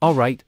Alright.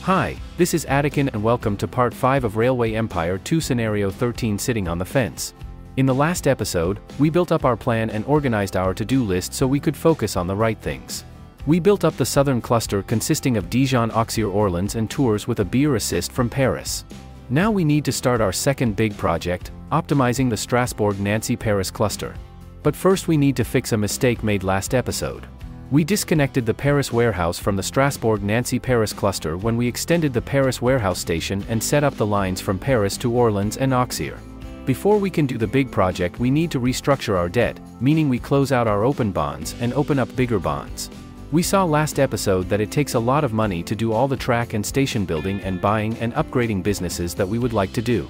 Hi, this is Attican and welcome to part 5 of Railway Empire 2 Scenario 13 Sitting on the Fence. In the last episode, we built up our plan and organized our to-do list so we could focus on the right things. We built up the southern cluster consisting of Dijon, Auxerre, Orleans and Tours with a beer assist from Paris. Now we need to start our second big project, optimizing the Strasbourg Nancy Paris cluster. But first we need to fix a mistake made last episode. We disconnected the Paris warehouse from the Strasbourg Nancy Paris cluster when we extended the Paris warehouse station and set up the lines from Paris to Orleans and Auxerre. Before we can do the big project, we need to restructure our debt, meaning we close out our open bonds and open up bigger bonds. We saw last episode that it takes a lot of money to do all the track and station building and buying and upgrading businesses that we would like to do.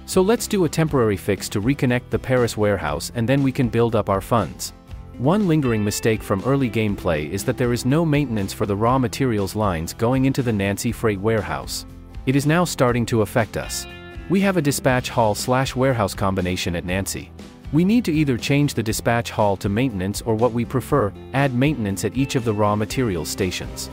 So let's do a temporary fix to reconnect the Paris warehouse and then we can build up our funds. One lingering mistake from early gameplay is that there is no maintenance for the raw materials lines going into the Nancy freight warehouse. It is now starting to affect us. We have a dispatch hall/warehouse combination at Nancy. We need to either change the dispatch hall to maintenance or what we prefer, add maintenance at each of the raw materials stations.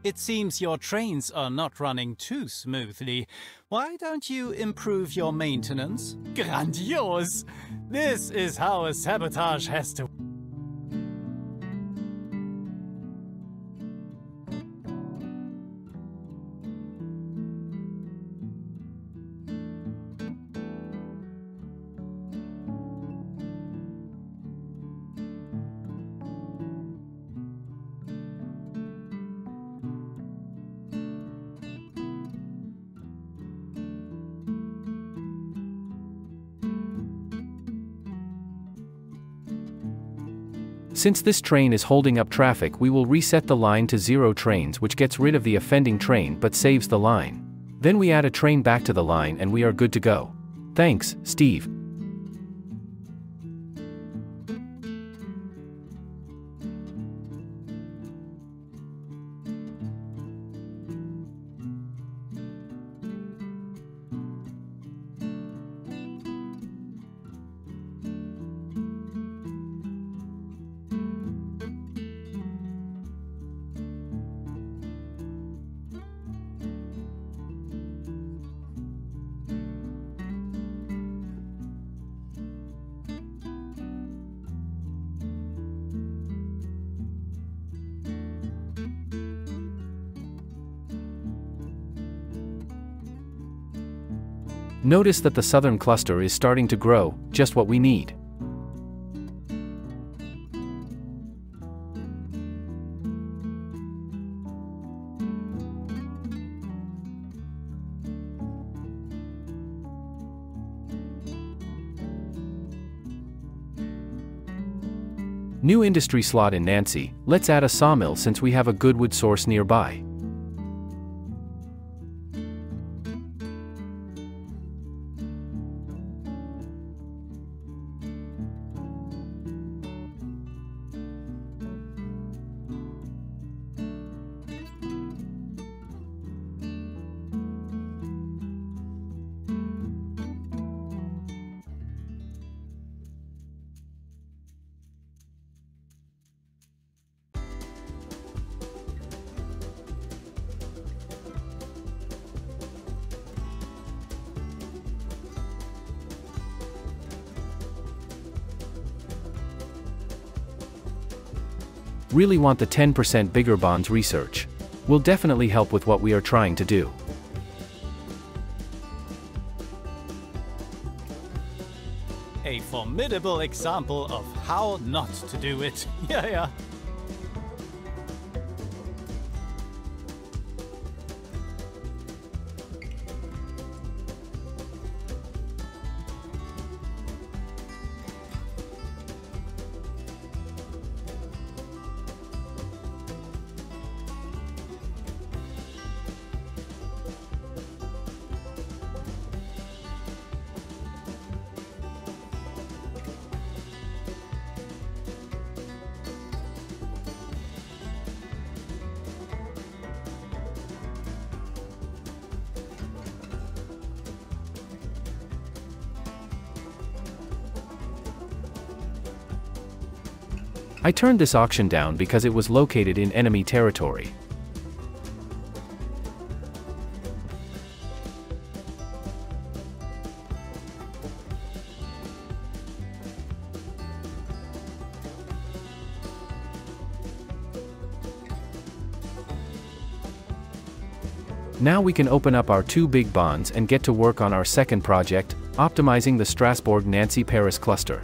It seems your trains are not running too smoothly. Why don't you improve your maintenance? Grandiose! This is how a sabotage has to... Since this train is holding up traffic, we will reset the line to 0 trains, which gets rid of the offending train but saves the line. Then we add a train back to the line and we are good to go. Thanks, Steve. Notice that the southern cluster is starting to grow, just what we need. New industry slot in Nancy. Let's add a sawmill since we have a good wood source nearby. really want the 10% bigger bonds research. Will definitely help with what we are trying to do. A formidable example of how not to do it. Yeah. I turned this auction down because it was located in enemy territory. Now we can open up our 2 big bonds and get to work on our second project, optimizing the Strasbourg Nancy Paris cluster.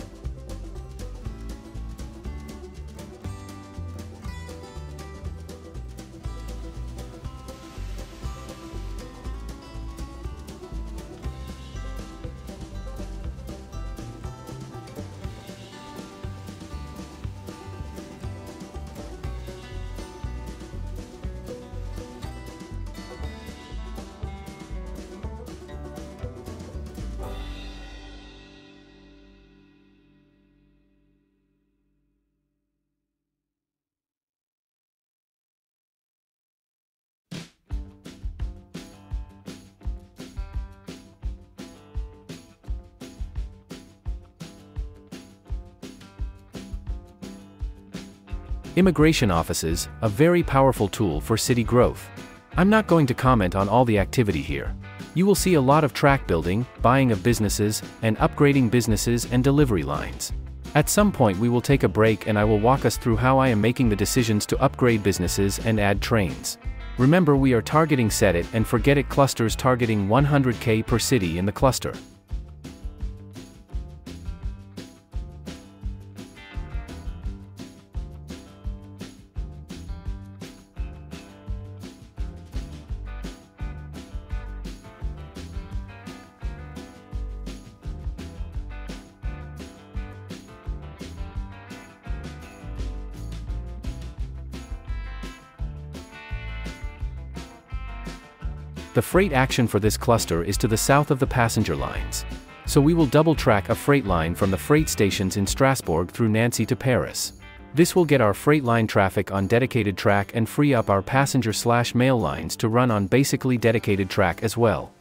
Immigration offices, a very powerful tool for city growth. I'm not going to comment on all the activity here. You will see a lot of track building, buying of businesses, and upgrading businesses and delivery lines. At some point we will take a break and I will walk us through how I am making the decisions to upgrade businesses and add trains. Remember, we are targeting set it and forget it clusters targeting 100k per city in the cluster. The freight action for this cluster is to the south of the passenger lines. So we will double track a freight line from the freight stations in Strasbourg through Nancy to Paris. This will get our freight line traffic on dedicated track and free up our passenger/mail lines to run on basically dedicated track as well.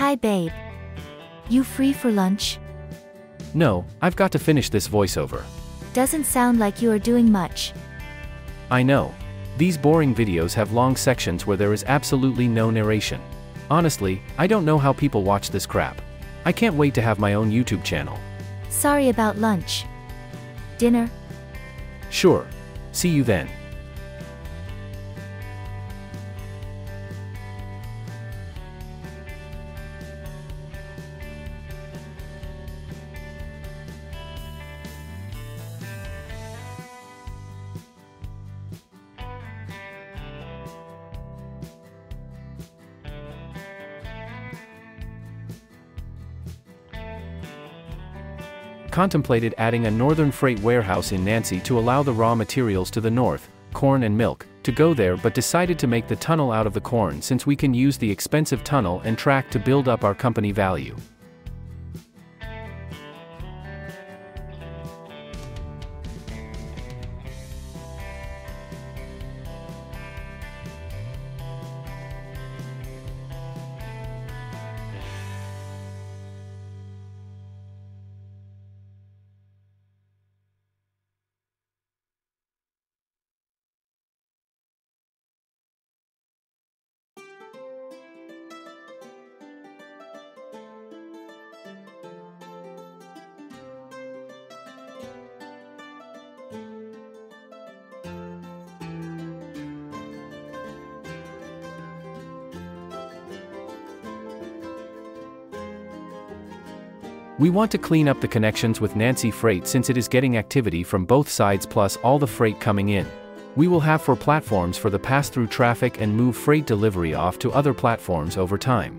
Hi babe. You free for lunch? No, I've got to finish this voiceover. Doesn't sound like you are doing much. I know. These boring videos have long sections where there is absolutely no narration. Honestly, I don't know how people watch this crap. I can't wait to have my own YouTube channel. Sorry about lunch. Dinner? Sure. See you then. Contemplated adding a northern freight warehouse in Nancy to allow the raw materials to the north, corn and milk, to go there, but decided to make the tunnel out of the corn since we can use the expensive tunnel and track to build up our company value. We want to clean up the connections with Nancy Freight since it is getting activity from both sides plus all the freight coming in. We will have 4 platforms for the pass-through traffic and move freight delivery off to other platforms over time.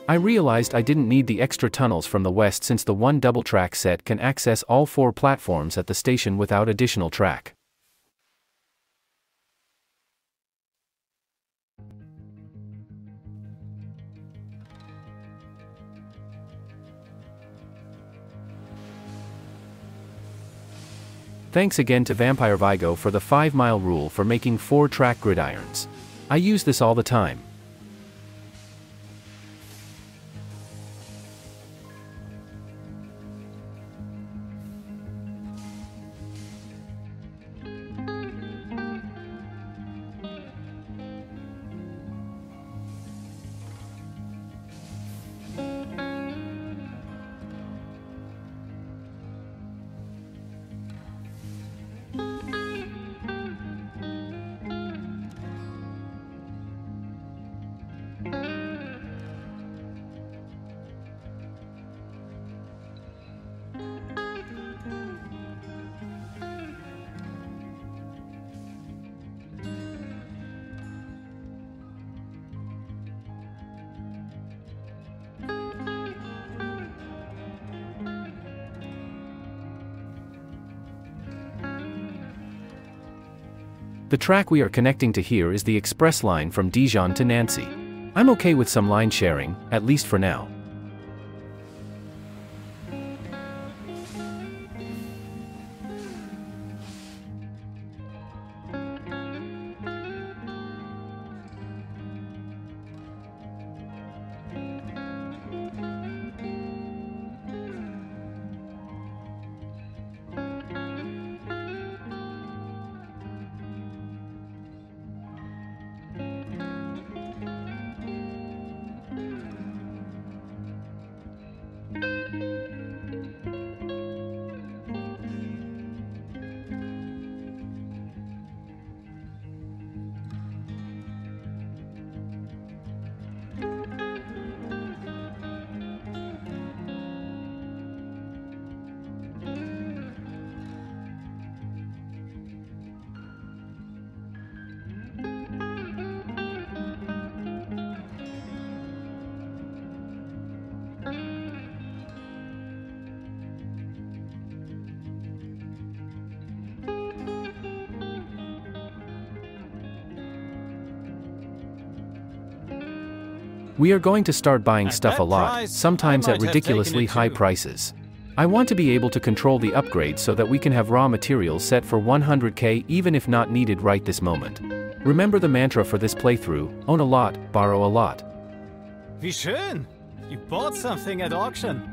I realized I didn't need the extra tunnels from the west since the one double-track set can access all 4 platforms at the station without additional track. Thanks again to Vampire Vigo for the 5-mile rule for making 4-track gridirons. I use this all the time. The track we are connecting to here is the express line from Dijon to Nancy. I'm okay with some line sharing, at least for now. We are going to start buying At stuff that a lot, price, sometimes I at might have ridiculously taken it high too. prices. I want to be able to control the upgrades so that we can have raw materials set for 100k even if not needed right this moment. Remember the mantra for this playthrough: own a lot, borrow a lot. Wie schön! You bought something at auction.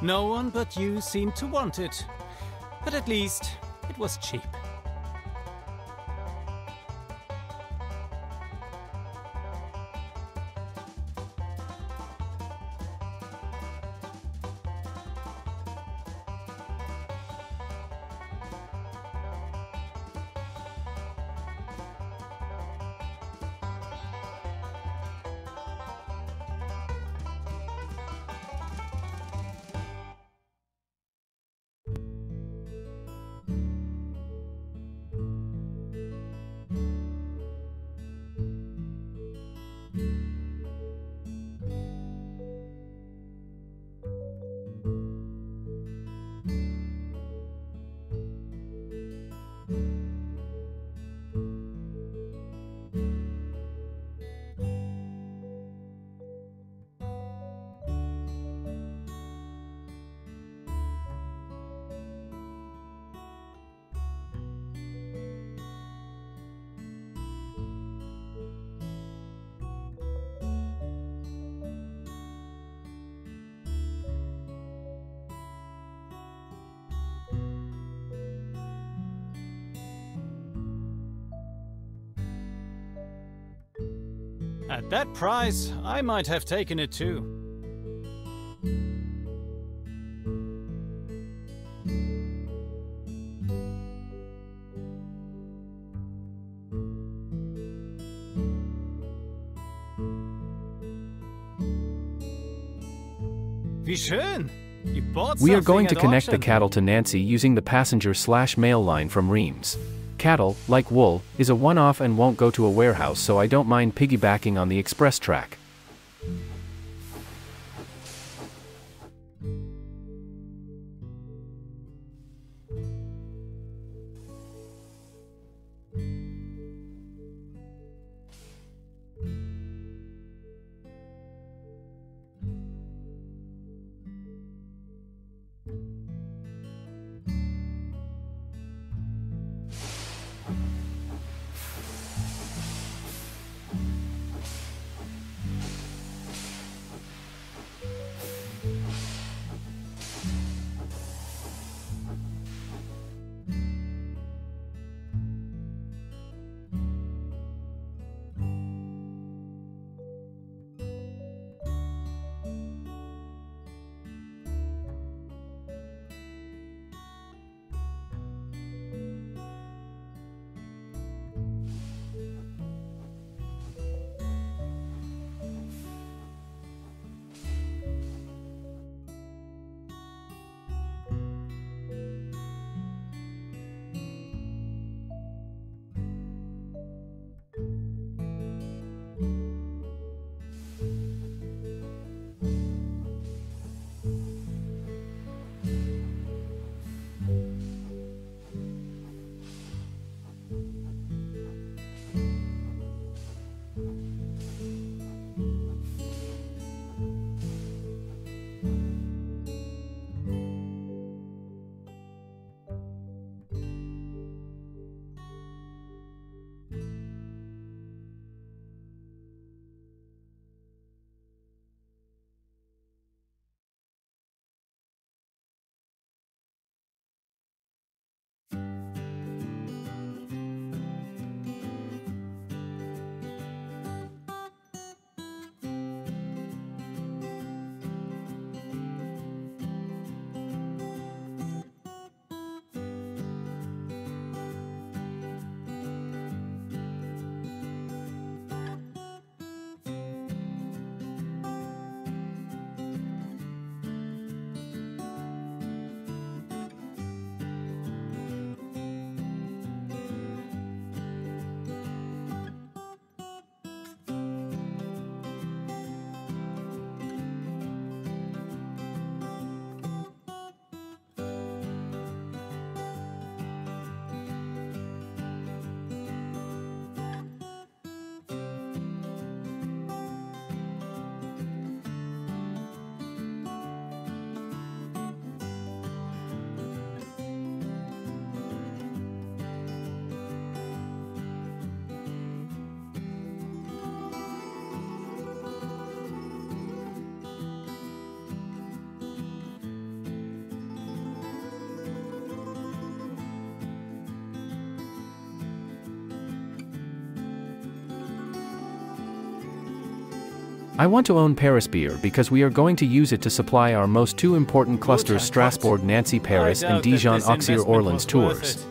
No one but you seemed to want it. But at least, it was cheap. At that price, I might have taken it too. Wie schön! You bought We are something going to at connect the auction. cattle to Nancy using the passenger/mail line from Reims. Cattle, like wool, is a one-off and won't go to a warehouse, so I don't mind piggybacking on the express track. I want to own Paris beer because we are going to use it to supply our most two important clusters, Strasbourg Nancy Paris and Dijon Auxerre Orleans tours.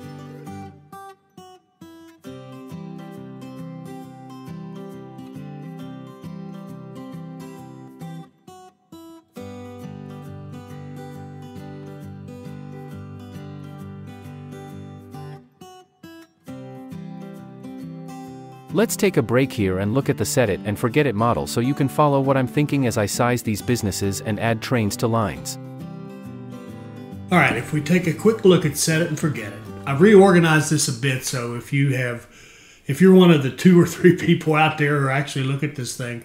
Let's take a break here and look at the set it and forget it model so you can follow what I'm thinking as I size these businesses and add trains to lines. Alright, if we take a quick look at set it and forget it. I've reorganized this a bit, so if you're one of the 2 or 3 people out there who actually look at this thing,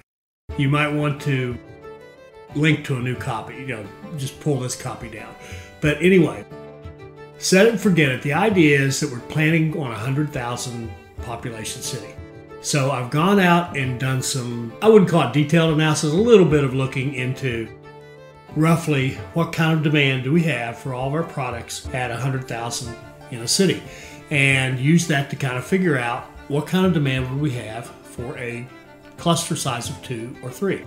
you might want to link to a new copy, just pull this copy down. But anyway, set it and forget it. The idea is that we're planning on a 100,000 population city. So I've gone out and done some, I wouldn't call it detailed analysis, a little bit of looking into roughly what kind of demand do we have for all of our products at 100,000 in a city, and use that to kind of figure out what kind of demand would we have for a cluster size of 2 or 3.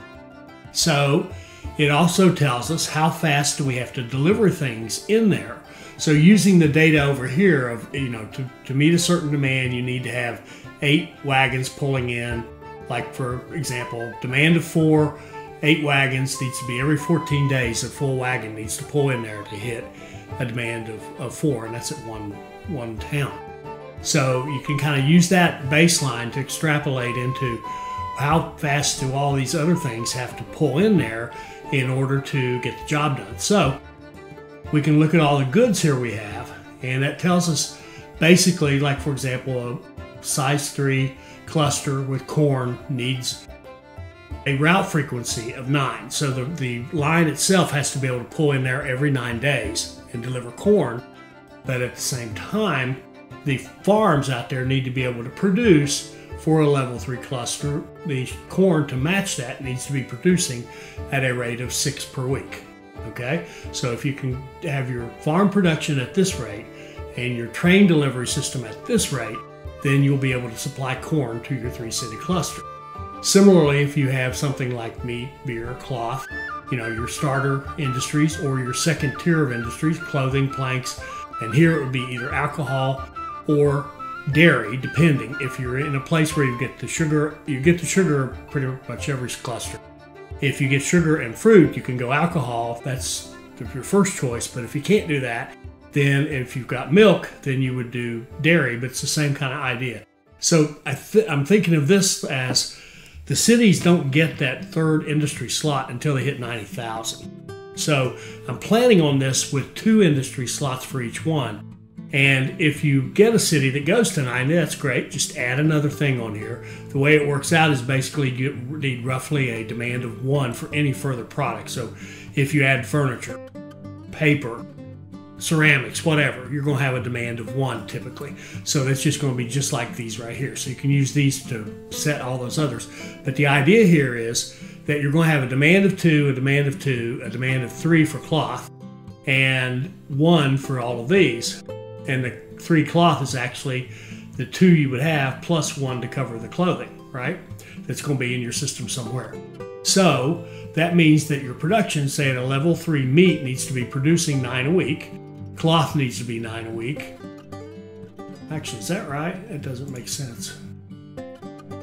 So it also tells us how fast do we have to deliver things in there. So using the data over here of, to meet a certain demand, you need to have 8 wagons pulling in. Like for example, demand of 4, 8 wagons needs to be every 14 days, a full wagon needs to pull in there to hit a demand of 4, and that's at one town. So you can kind of use that baseline to extrapolate into how fast do all these other things have to pull in there in order to get the job done. So we can look at all the goods here we have, and that tells us basically, like for example, a size 3 cluster with corn needs a route frequency of 9. So the line itself has to be able to pull in there every 9 days and deliver corn. But at the same time, the farms out there need to be able to produce for a level 3 cluster. The corn to match that needs to be producing at a rate of 6 per week. Okay, so if you can have your farm production at this rate and your train delivery system at this rate, then you'll be able to supply corn to your 3-city cluster. Similarly, if you have something like meat, beer, cloth, your starter industries or your second tier of industries, clothing, planks, and here it would be either alcohol or dairy, depending. If you're in a place where you get the sugar pretty much every cluster. If you get sugar and fruit, you can go alcohol. That's your first choice. But if you can't do that, then if you've got milk, then you would do dairy. But it's the same kind of idea. So I'm thinking of this as the cities don't get that third industry slot until they hit 90,000. So I'm planning on this with 2 industry slots for each one. And if you get a city that goes to 90, that's great. Just add another thing on here. The way it works out is basically you need roughly a demand of 1 for any further product. So if you add furniture, paper, ceramics, whatever, you're going to have a demand of 1 typically. So that's just going to be just like these right here. So you can use these to set all those others. But the idea here is that you're going to have a demand of 2, a demand of 2, a demand of 3 for cloth, and 1 for all of these. And the 3 cloth is actually the 2 you would have plus 1 to cover the clothing, right? That's going to be in your system somewhere. So that means that your production, say at a level 3, meat needs to be producing 9 a week. Cloth needs to be 9 a week. Actually, is that right? That doesn't make sense. I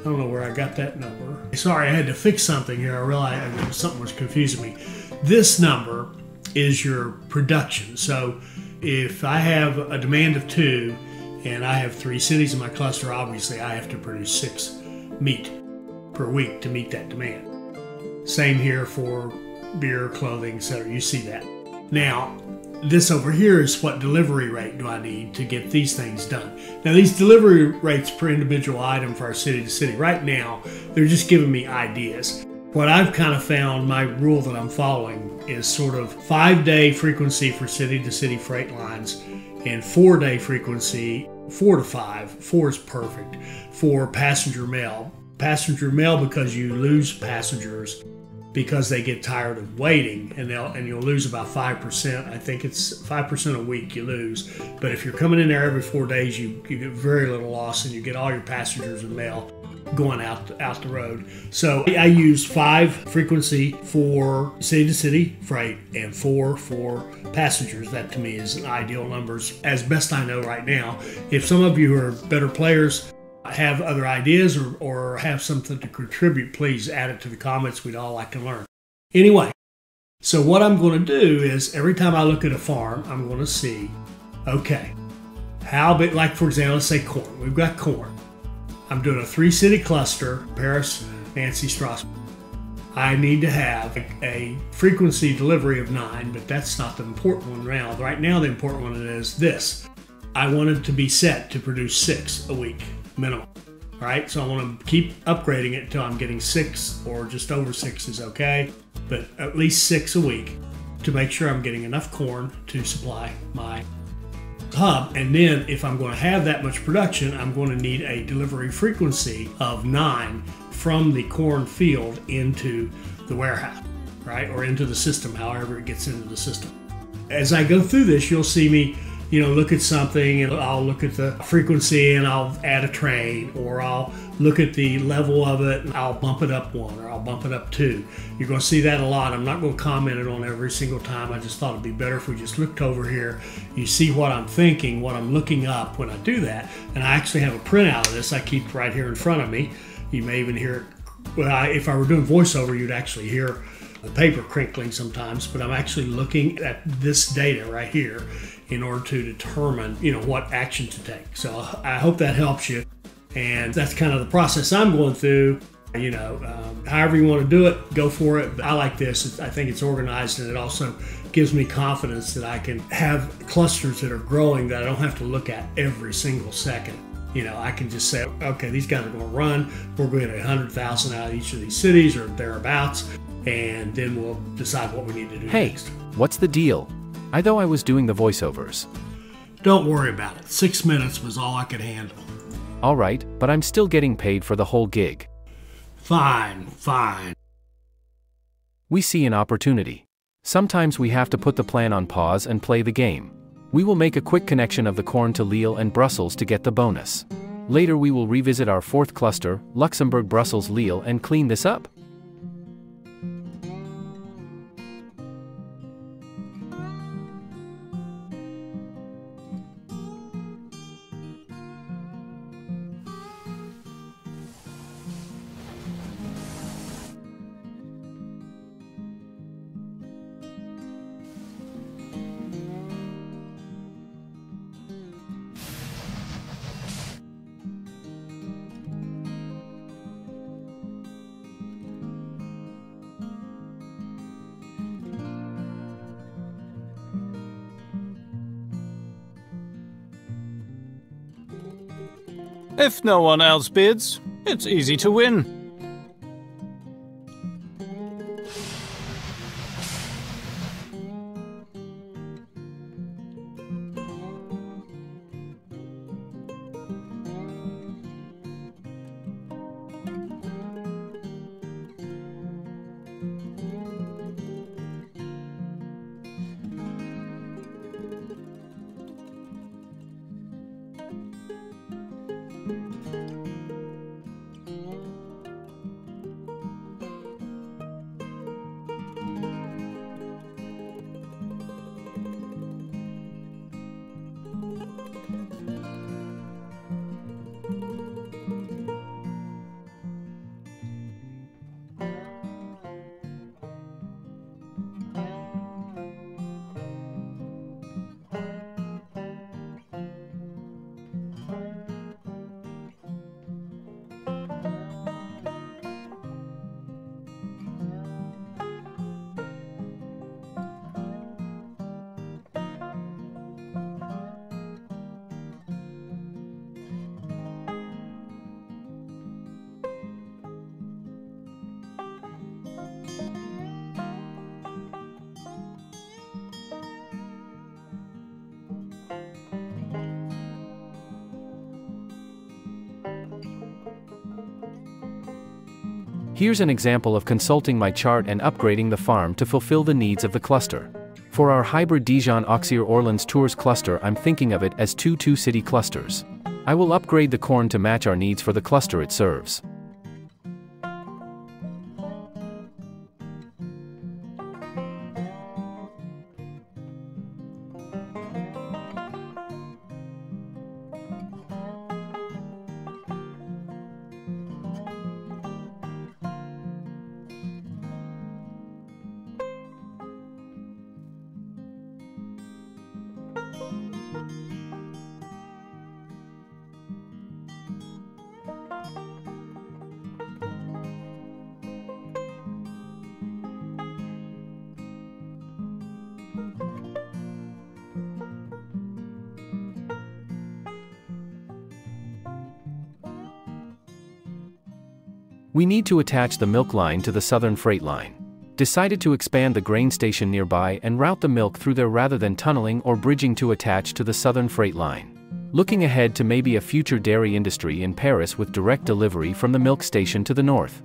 don't know where I got that number. Sorry, I had to fix something here. I realized something was confusing me. This number is your production. So if I have a demand of 2 and I have 3 cities in my cluster, obviously I have to produce 6 meat per week to meet that demand. Same here for beer, clothing, etc. You see that. Now, this over here is what delivery rate do I need to get these things done. Now, these delivery rates per individual item for our city to city, right now, they're just giving me ideas. What I've kind of found, my rule that I'm following is sort of 5-day frequency for city-to-city freight lines and 4-day frequency, 4 to 5. 4 is perfect for passenger mail. Passenger mail because you lose passengers because they get tired of waiting, and you'll lose about 5%. I think it's 5% a week you lose. But if you're coming in there every 4 days, you get very little loss, and you get all your passengers and mail going out the road. So I use 5 frequency for city to city freight and 4 for passengers. That to me is ideal numbers as best I know right now. If some of you are better players, have other ideas or have something to contribute, please add it to the comments. We'd all like to learn. Anyway, so what I'm going to do is every time I look at a farm, I'm going to see, okay, how big, like for example, let's say corn. We've got corn. I'm doing a 3-city cluster, Paris, Nancy, Strasbourg. I need to have a frequency delivery of 9, but that's not the important one now. Right now, the important one is this. I want it to be set to produce 6 a week minimum. All right, so I want to keep upgrading it until I'm getting 6 or just over 6 is okay, but at least 6 a week to make sure I'm getting enough corn to supply my hub. And then if I'm going to have that much production, I'm going to need a delivery frequency of 9 from the corn field into the warehouse, right? Or into the system, however it gets into the system. As I go through this, you'll see me look at something and I'll look at the frequency and I'll add a train, or I'll look at the level of it and I'll bump it up 1 or I'll bump it up 2. You're going to see that a lot. I'm not going to comment it on every single time. I just thought it'd be better if we just looked over here. You see what I'm thinking, what I'm looking up when I do that. And I actually have a printout of this I keep right here in front of me. You may even hear it. Well, if I were doing voiceover, you'd actually hear the paper crinkling sometimes, but I'm actually looking at this data right here in order to determine, what action to take. So I hope that helps you. And that's kind of the process I'm going through. However you want to do it, go for it. But I like this. I think it's organized, and it also gives me confidence that I can have clusters that are growing that I don't have to look at every single second. I can just say, okay, these guys are going to run. We're going to get 100,000 out of each of these cities or thereabouts, and then we'll decide what we need to do next. What's the deal? I thought I was doing the voiceovers. Don't worry about it. 6 minutes was all I could handle. All right, but I'm still getting paid for the whole gig. Fine. We see an opportunity. Sometimes we have to put the plan on pause and play the game. We will make a quick connection of the corn to Lille and Brussels to get the bonus. Later we will revisit our 4th cluster, Luxembourg, Brussels, Lille, and clean this up. If no one else bids, it's easy to win. Here's an example of consulting my chart and upgrading the farm to fulfill the needs of the cluster. For our hybrid Dijon-Auxerre-Orleans Tours cluster, I'm thinking of it as two city clusters. I will upgrade the corn to match our needs for the cluster it serves. We need to attach the milk line to the southern freight line. Decided to expand the grain station nearby and route the milk through there rather than tunneling or bridging to attach to the southern freight line. Looking ahead to maybe a future dairy industry in Paris with direct delivery from the milk station to the north.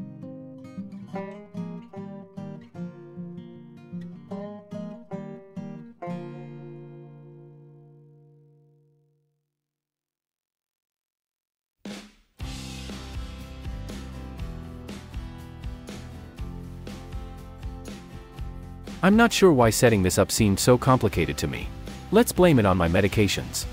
I'm not sure why setting this up seemed so complicated to me. Let's blame it on my medications.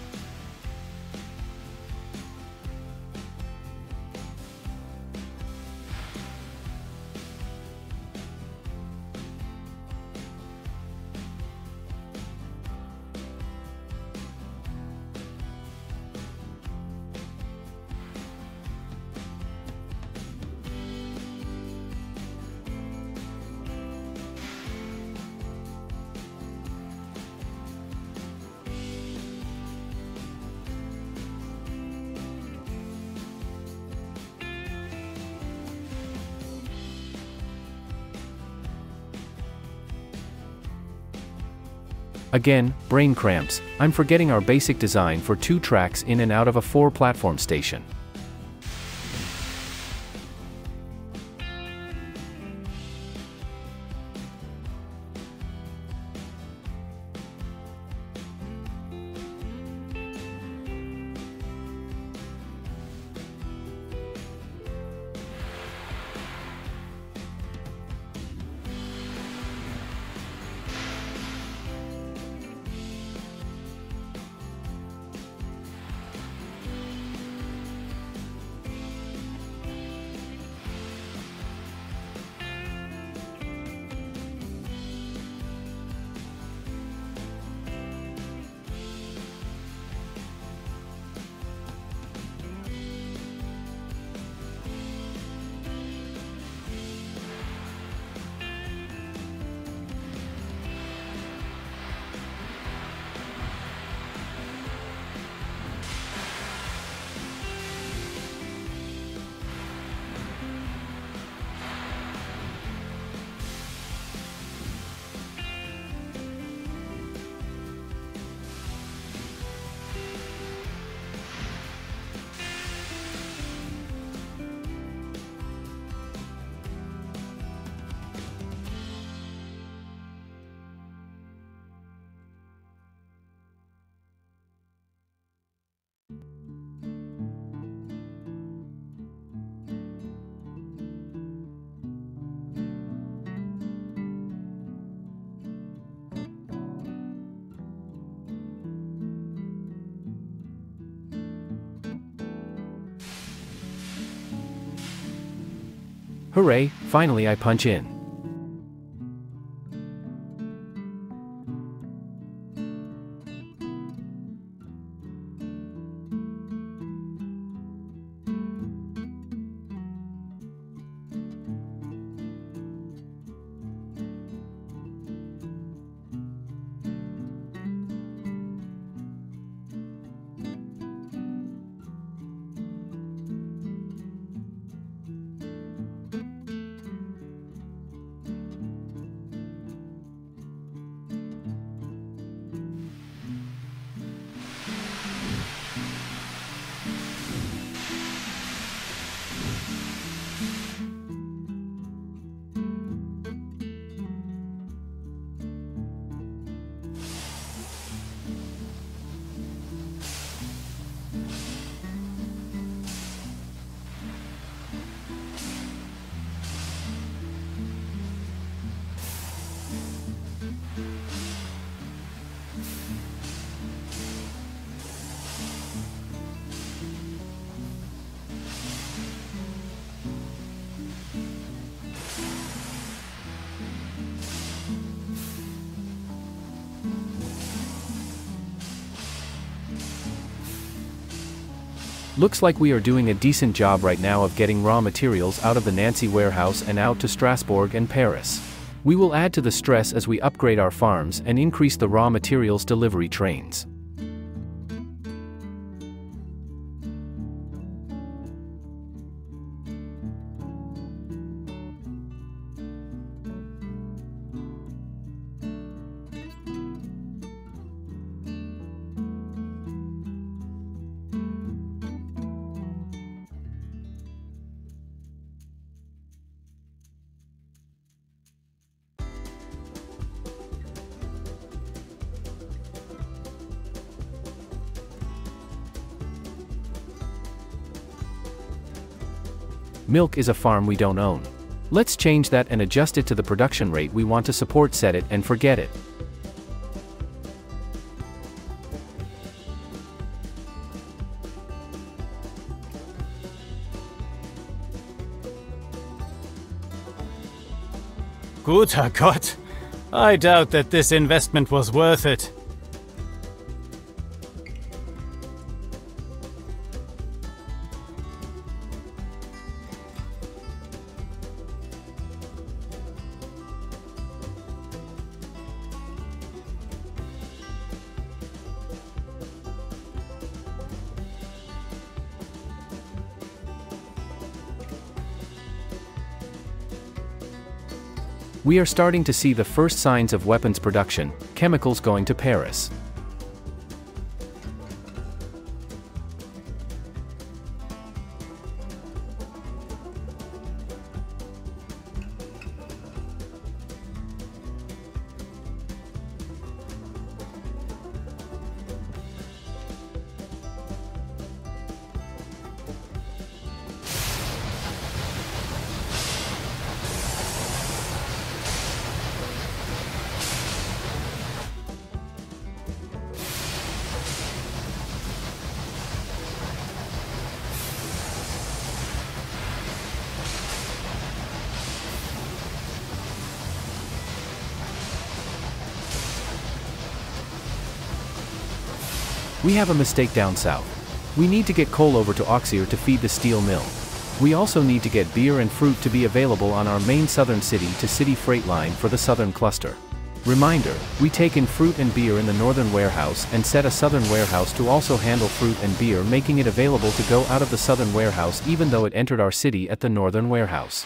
Again, brain cramps, I'm forgetting our basic design for 2 tracks in and out of a 4-platform station. Hooray, finally I punch in. Looks like we are doing a decent job right now of getting raw materials out of the Nancy warehouse and out to Strasbourg and Paris. We will add to the stress as we upgrade our farms and increase the raw materials delivery trains. Milk is a farm we don't own. Let's change that and adjust it to the production rate we want to support. Set it and forget it. Guter Gott! I doubt that this investment was worth it. We are starting to see the first signs of weapons production, chemicals going to Paris. We have a mistake down south. We need to get coal over to Auxerre to feed the steel mill. We also need to get beer and fruit to be available on our main southern city-to-city freight line for the southern cluster. Reminder, we take in fruit and beer in the northern warehouse and set a southern warehouse to also handle fruit and beer, making it available to go out of the southern warehouse even though it entered our city at the northern warehouse.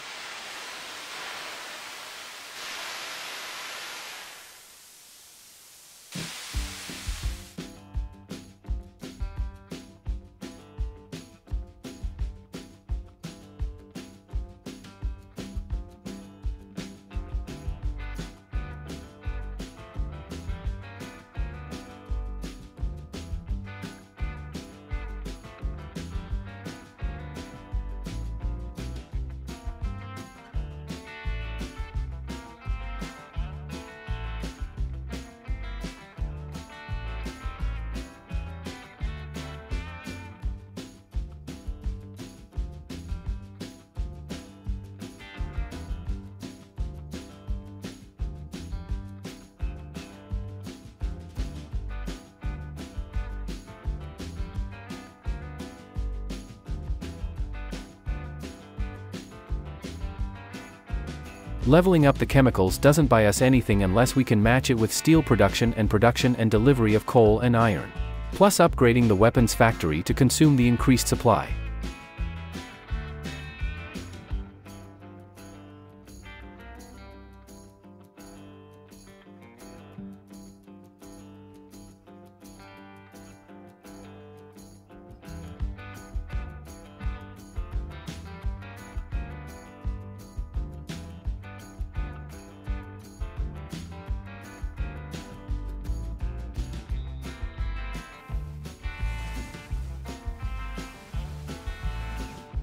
Leveling up the chemicals doesn't buy us anything unless we can match it with steel production and delivery of coal and iron. Plus upgrading the weapons factory to consume the increased supply.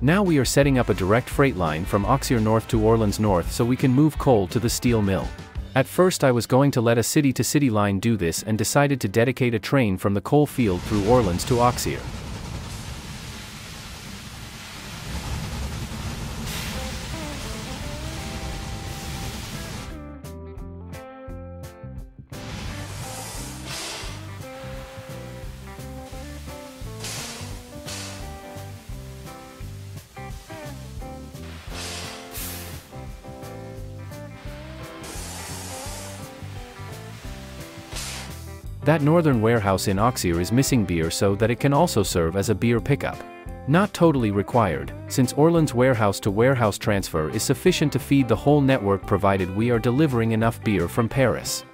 Now we are setting up a direct freight line from Auxerre north to Orleans north so we can move coal to the steel mill. At first I was going to let a city-to-city line do this and decided to dedicate a train from the coal field through Orleans to Auxerre. That northern warehouse in Auxerre is missing beer so that it can also serve as a beer pickup. Not totally required, since Orleans warehouse-to-warehouse transfer is sufficient to feed the whole network provided we are delivering enough beer from Paris.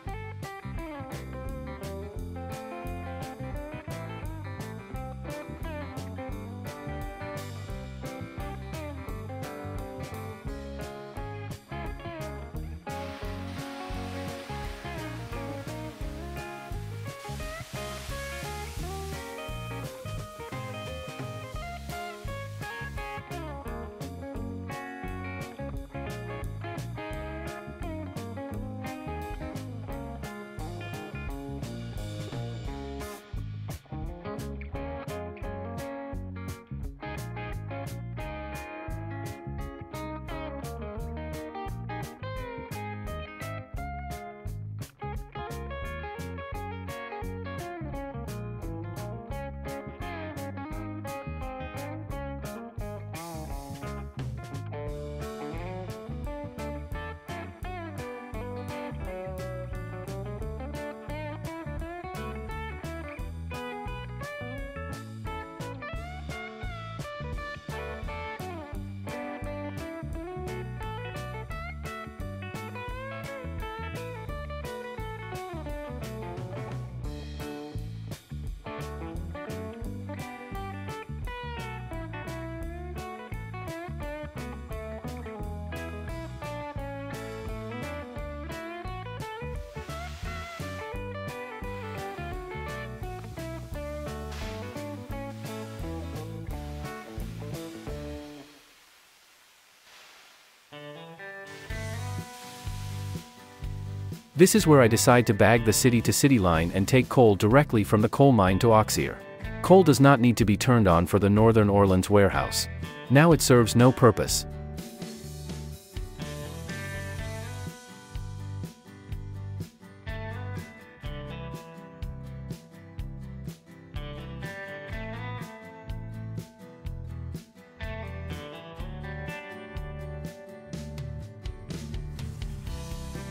This is where I decide to bag the city-to-city line and take coal directly from the coal mine to Auxerre. Coal does not need to be turned on for the Northern Orleans warehouse. Now it serves no purpose.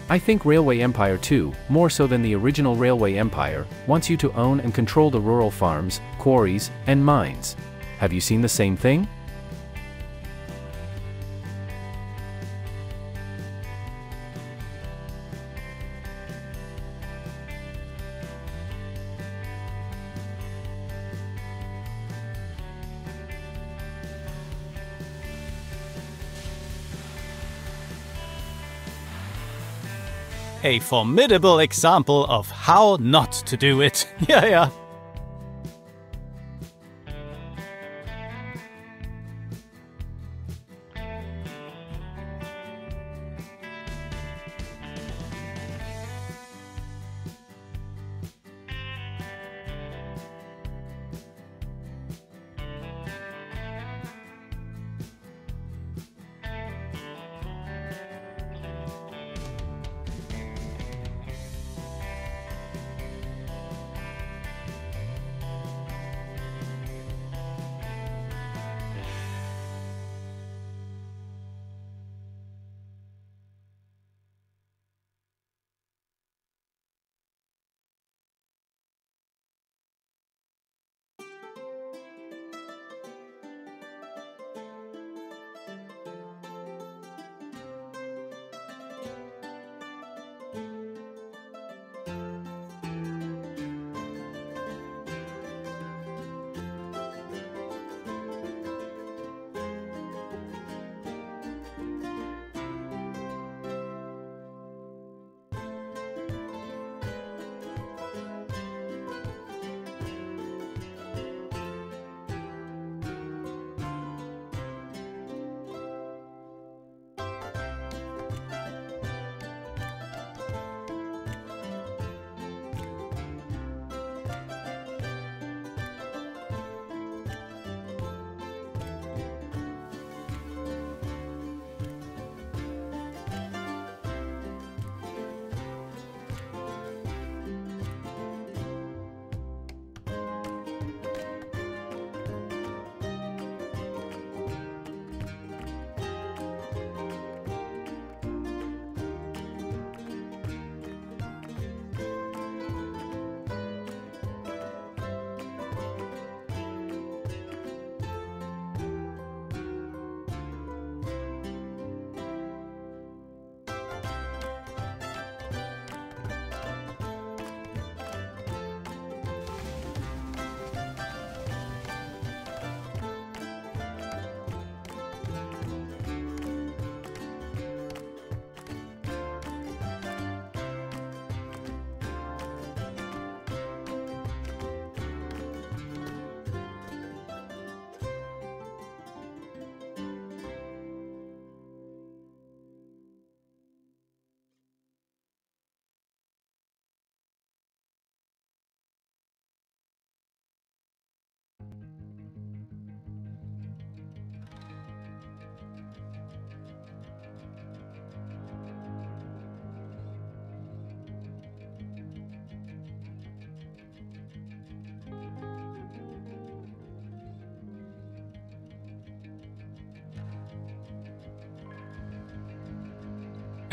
I think Railway Empire 2, more so than the original Railway Empire, wants you to own and control the rural farms, quarries, and mines. Have you seen the same thing? A formidable example of how not to do it. Yeah.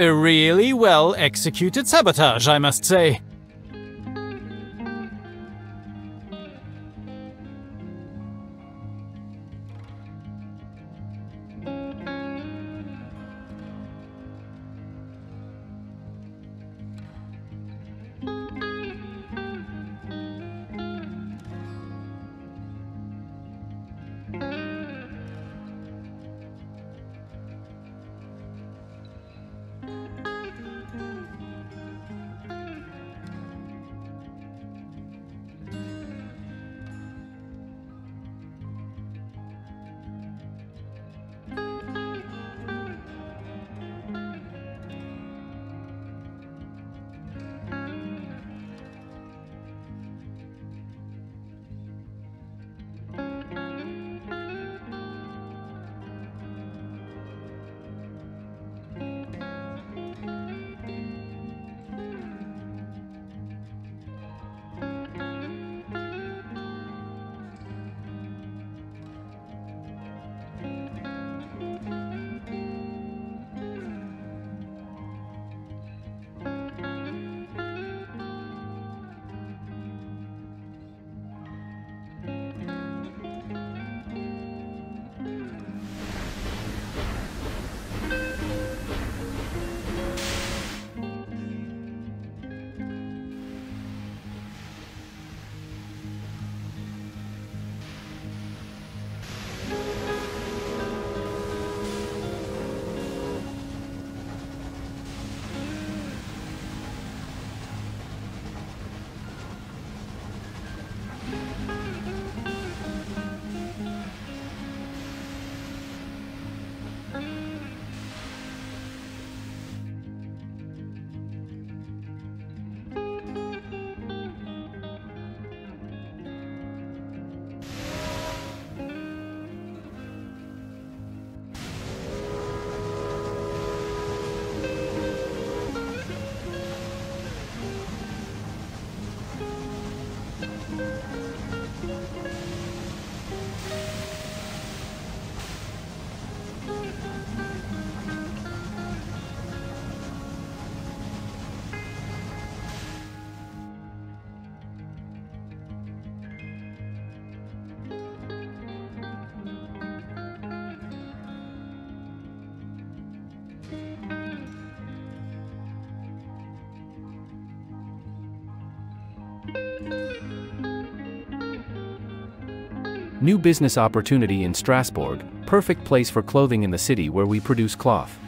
A really well executed sabotage, I must say. New business opportunity in Strasbourg, perfect place for clothing in the city where we produce cloth.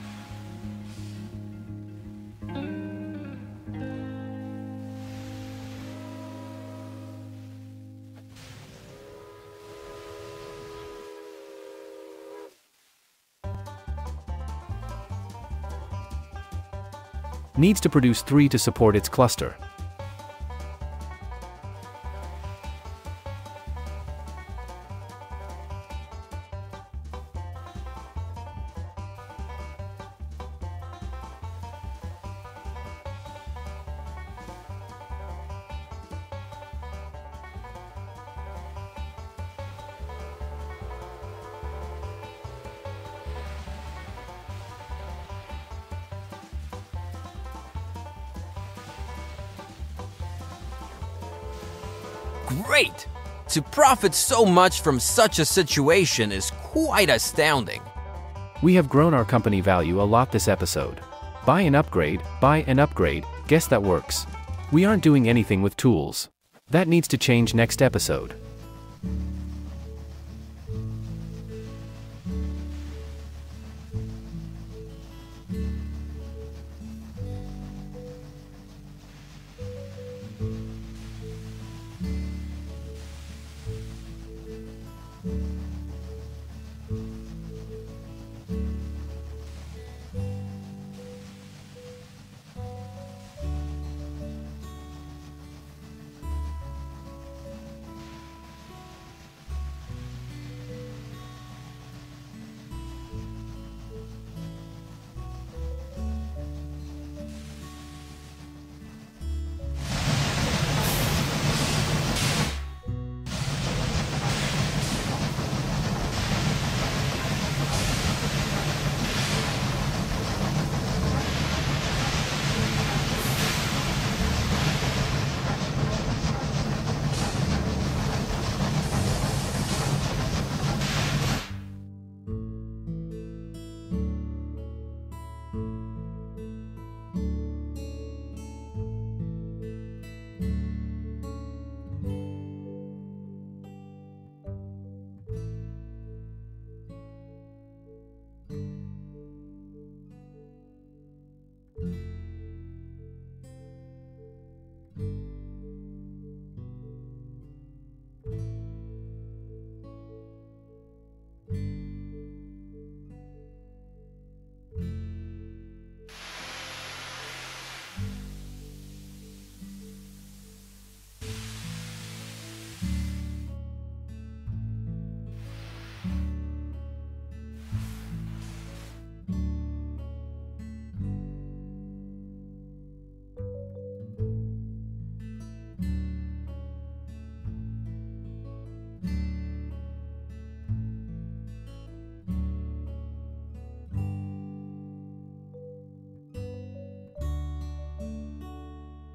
Needs to produce 3 to support its cluster. Great! To profit so much from such a situation is quite astounding. We have grown our company value a lot this episode. Buy and upgrade, guess that works. We aren't doing anything with tools. That needs to change next episode.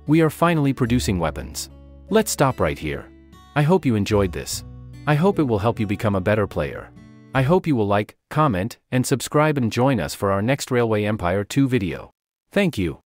We are finally producing weapons. Let's stop right here. I hope you enjoyed this. I hope it will help you become a better player. I hope you will like, comment, and subscribe and join us for our next Railway Empire 2 video. Thank you.